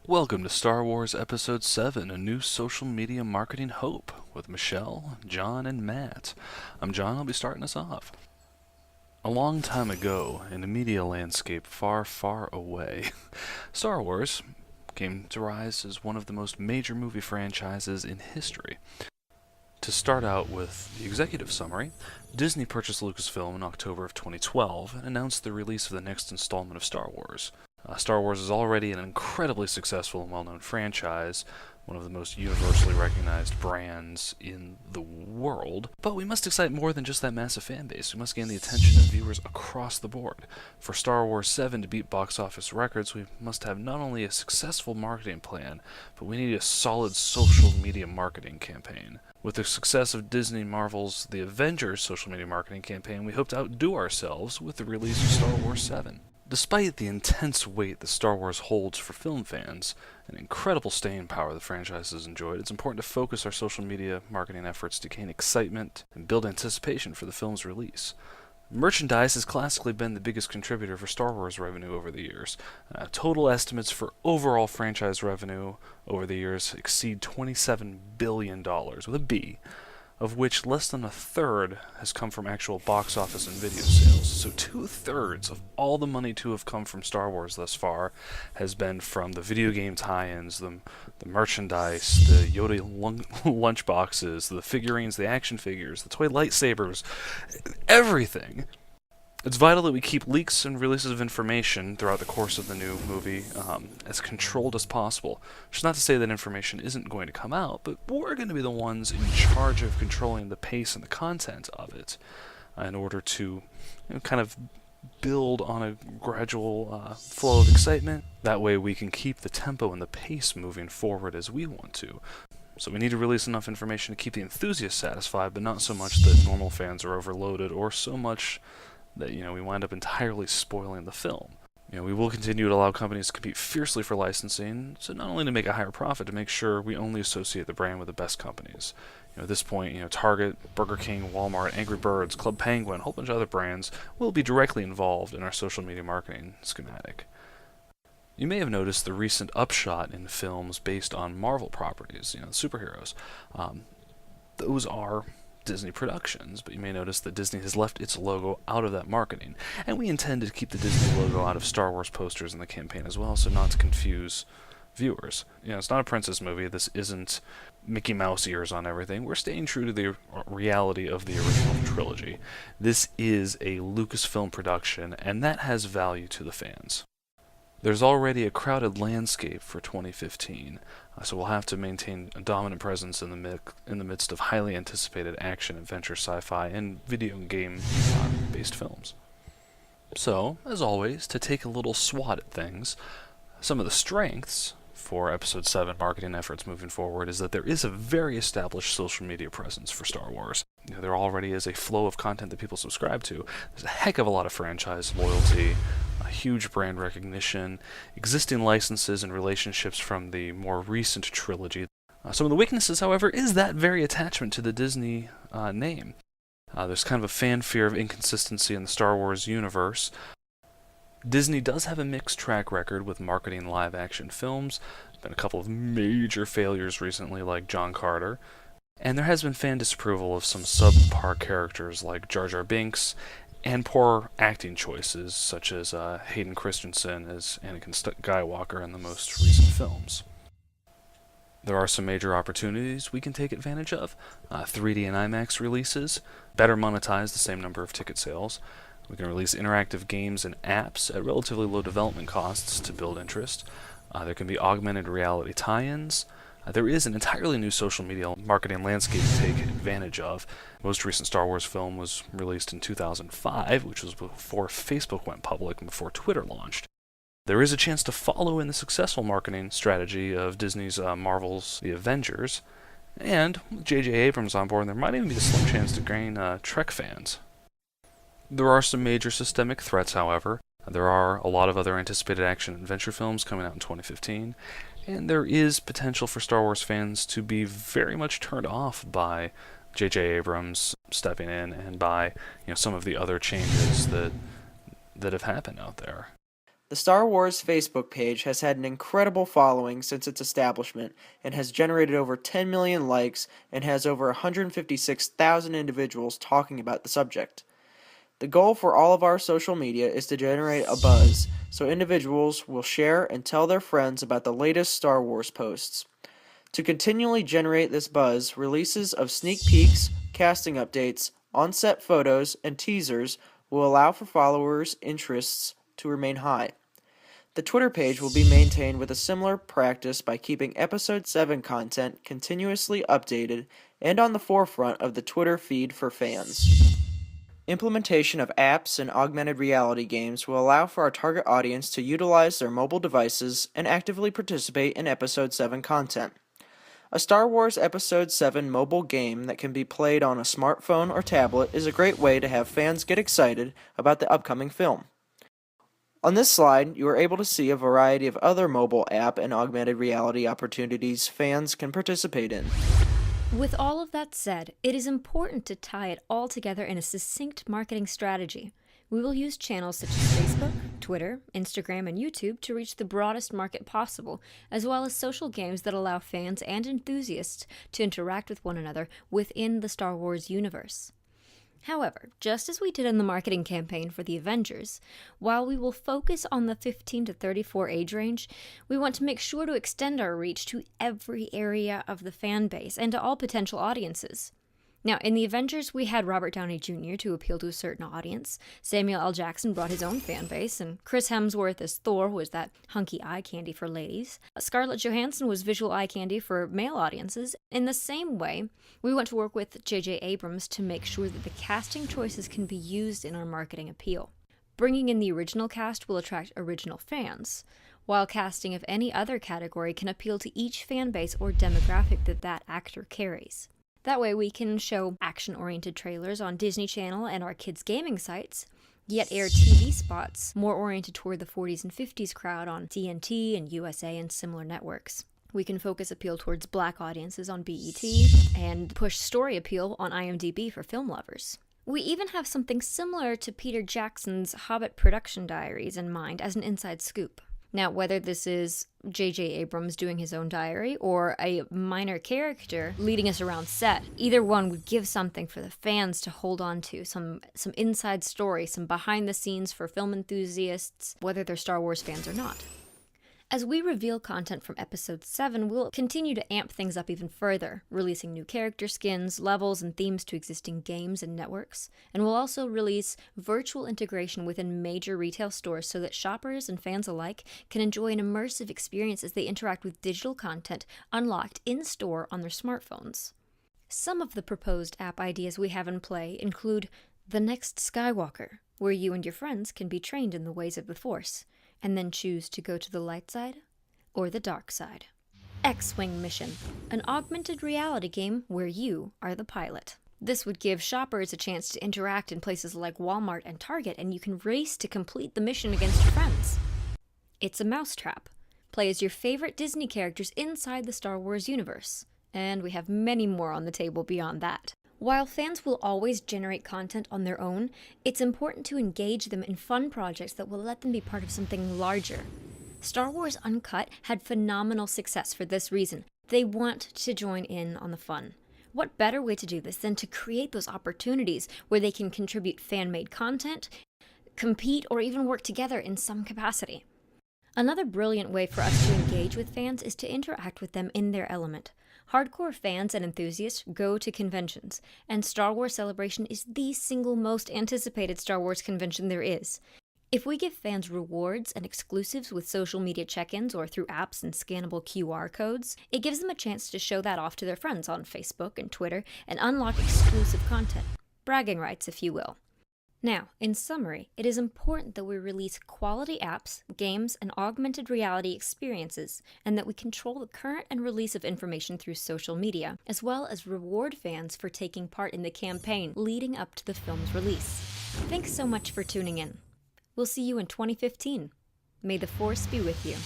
Welcome to Star Wars Episode 7, a new social media marketing hope, with Michele, John, and Matt. I'm John, I'll be starting us off. A long time ago, in a media landscape far, far away, Star Wars came to rise as one of the most major movie franchises in history. To start out with the executive summary, Disney purchased Lucasfilm in October of 2012 and announced the release of the next installment of Star Wars. Star Wars is already an incredibly successful and well-known franchise, one of the most universally recognized brands in the world, but we must excite more than just that massive fan base. We must gain the attention of viewers across the board. For Star Wars VII to beat box office records, we must have not only a successful marketing plan, but we need a solid social media marketing campaign. With the success of Disney Marvel's The Avengers social media marketing campaign, we hope to outdo ourselves with the release of Star Wars VII. Despite the intense weight that Star Wars holds for film fans, and incredible staying power the franchise has enjoyed, it's important to focus our social media marketing efforts to gain excitement and build anticipation for the film's release. Merchandise has classically been the biggest contributor for Star Wars revenue over the years. Total estimates for overall franchise revenue over the years exceed $27 billion, with a B, of which less than a third has come from actual box office and video sales. So 2/3 of all the money to have come from Star Wars thus far has been from the video game tie-ins, the merchandise, the Yoda lunchboxes, the figurines, the action figures, the toy lightsabers, everything. It's vital that we keep leaks and releases of information throughout the course of the new movie as controlled as possible. Which is not to say that information isn't going to come out, but we're going to be the ones in charge of controlling the pace and the content of it in order to kind of build on a gradual flow of excitement. That way we can keep the tempo and the pace moving forward as we want to. So we need to release enough information to keep the enthusiasts satisfied, but not so much that normal fans are overloaded, or so much that we wind up entirely spoiling the film. We will continue to allow companies to compete fiercely for licensing, so not only to make a higher profit, to make sure we only associate the brand with the best companies. At this point, Target, Burger King, Walmart, Angry Birds, Club Penguin, a whole bunch of other brands will be directly involved in our social media marketing schematic. You may have noticed the recent upshot in films based on Marvel properties, superheroes. Those are Disney productions, but you may notice that Disney has left its logo out of that marketing, and we intend to keep the Disney logo out of Star Wars posters in the campaign as well, so not to confuse viewers. It's not a princess movie. This isn't Mickey Mouse ears on everything. We're staying true to the reality of the original trilogy. This is a Lucasfilm production, and that has value to the fans. There's already a crowded landscape for 2015, so we'll have to maintain a dominant presence in the midst of highly anticipated action, adventure, sci-fi, and video game-based films. So, as always, to take a little swat at things, some of the strengths for Episode 7 marketing efforts moving forward is that there is a very established social media presence for Star Wars. There already is a flow of content that people subscribe to. There's a heck of a lot of franchise loyalty, a huge brand recognition, existing licenses and relationships from the more recent trilogy. Some of the weaknesses, however, is that very attachment to the Disney name. There's kind of a fanfare of inconsistency in the Star Wars universe. Disney does have a mixed track record with marketing live-action films. There's been a couple of major failures recently, like John Carter. And there has been fan disapproval of some subpar characters like Jar Jar Binks, and poor acting choices, such as Hayden Christensen as Anakin Skywalker in the most recent films. There are some major opportunities we can take advantage of. 3D and IMAX releases, better monetize the same number of ticket sales. We can release interactive games and apps at relatively low development costs to build interest. There can be augmented reality tie-ins. There is an entirely new social media marketing landscape to take advantage of. The most recent Star Wars film was released in 2005, which was before Facebook went public and before Twitter launched. There is a chance to follow in the successful marketing strategy of Disney's Marvel's The Avengers, and with J.J. Abrams on board, there might even be a slim chance to gain Trek fans. There are some major systemic threats, however. There are a lot of other anticipated action adventure films coming out in 2015, and there is potential for Star Wars fans to be very much turned off by J.J. Abrams stepping in and by some of the other changes that have happened out there. The Star Wars Facebook page has had an incredible following since its establishment and has generated over 10 million likes and has over 156,000 individuals talking about the subject. The goal for all of our social media is to generate a buzz, so individuals will share and tell their friends about the latest Star Wars posts. To continually generate this buzz, releases of sneak peeks, casting updates, on-set photos, and teasers will allow for followers' interests to remain high. The Twitter page will be maintained with a similar practice by keeping Episode 7 content continuously updated and on the forefront of the Twitter feed for fans. Implementation of apps and augmented reality games will allow for our target audience to utilize their mobile devices and actively participate in Episode 7 content. A Star Wars Episode 7 mobile game that can be played on a smartphone or tablet is a great way to have fans get excited about the upcoming film. On this slide, you are able to see a variety of other mobile app and augmented reality opportunities fans can participate in. With all of that said, it is important to tie it all together in a succinct marketing strategy. We will use channels such as Facebook, Twitter, Instagram, and YouTube to reach the broadest market possible, as well as social games that allow fans and enthusiasts to interact with one another within the Star Wars universe. However, just as we did in the marketing campaign for the Avengers, while we will focus on the 15 to 34 age range, we want to make sure to extend our reach to every area of the fan base and to all potential audiences. Now, in the Avengers, we had Robert Downey Jr. to appeal to a certain audience, Samuel L. Jackson brought his own fan base, and Chris Hemsworth as Thor was that hunky eye candy for ladies. Scarlett Johansson was visual eye candy for male audiences. In the same way, we want to work with J.J. Abrams to make sure that the casting choices can be used in our marketing appeal. Bringing in the original cast will attract original fans, while casting of any other category can appeal to each fan base or demographic that actor carries. That way we can show action-oriented trailers on Disney Channel and our kids' gaming sites, yet air TV spots more oriented toward the 40s and 50s crowd on TNT and USA and similar networks. We can focus appeal towards Black audiences on BET and push story appeal on IMDb for film lovers. We even have something similar to Peter Jackson's Hobbit production diaries in mind as an inside scoop. Now, whether this is J.J. Abrams doing his own diary or a minor character leading us around set, either one would give something for the fans to hold on to, some inside story, some behind the scenes for film enthusiasts, whether they're Star Wars fans or not. As we reveal content from Episode 7, we'll continue to amp things up even further, releasing new character skins, levels, and themes to existing games and networks, and we'll also release virtual integration within major retail stores so that shoppers and fans alike can enjoy an immersive experience as they interact with digital content unlocked in-store on their smartphones. Some of the proposed app ideas we have in play include The Next Skywalker, where you and your friends can be trained in the ways of the Force, and then choose to go to the light side or the dark side. X-Wing Mission, an augmented reality game where you are the pilot. This would give shoppers a chance to interact in places like Walmart and Target, and you can race to complete the mission against your friends. It's a Mousetrap. Play as your favorite Disney characters inside the Star Wars universe. And we have many more on the table beyond that. While fans will always generate content on their own, it's important to engage them in fun projects that will let them be part of something larger. Star Wars Uncut had phenomenal success for this reason. They want to join in on the fun. What better way to do this than to create those opportunities where they can contribute fan-made content, compete, or even work together in some capacity? Another brilliant way for us to engage with fans is to interact with them in their element. Hardcore fans and enthusiasts go to conventions, and Star Wars Celebration is the single most anticipated Star Wars convention there is. If we give fans rewards and exclusives with social media check-ins or through apps and scannable QR codes, it gives them a chance to show that off to their friends on Facebook and Twitter and unlock exclusive content. Bragging rights, if you will. Now, in summary, it is important that we release quality apps, games, and augmented reality experiences, and that we control the current and release of information through social media, as well as reward fans for taking part in the campaign leading up to the film's release. Thanks so much for tuning in. We'll see you in 2015. May the Force be with you.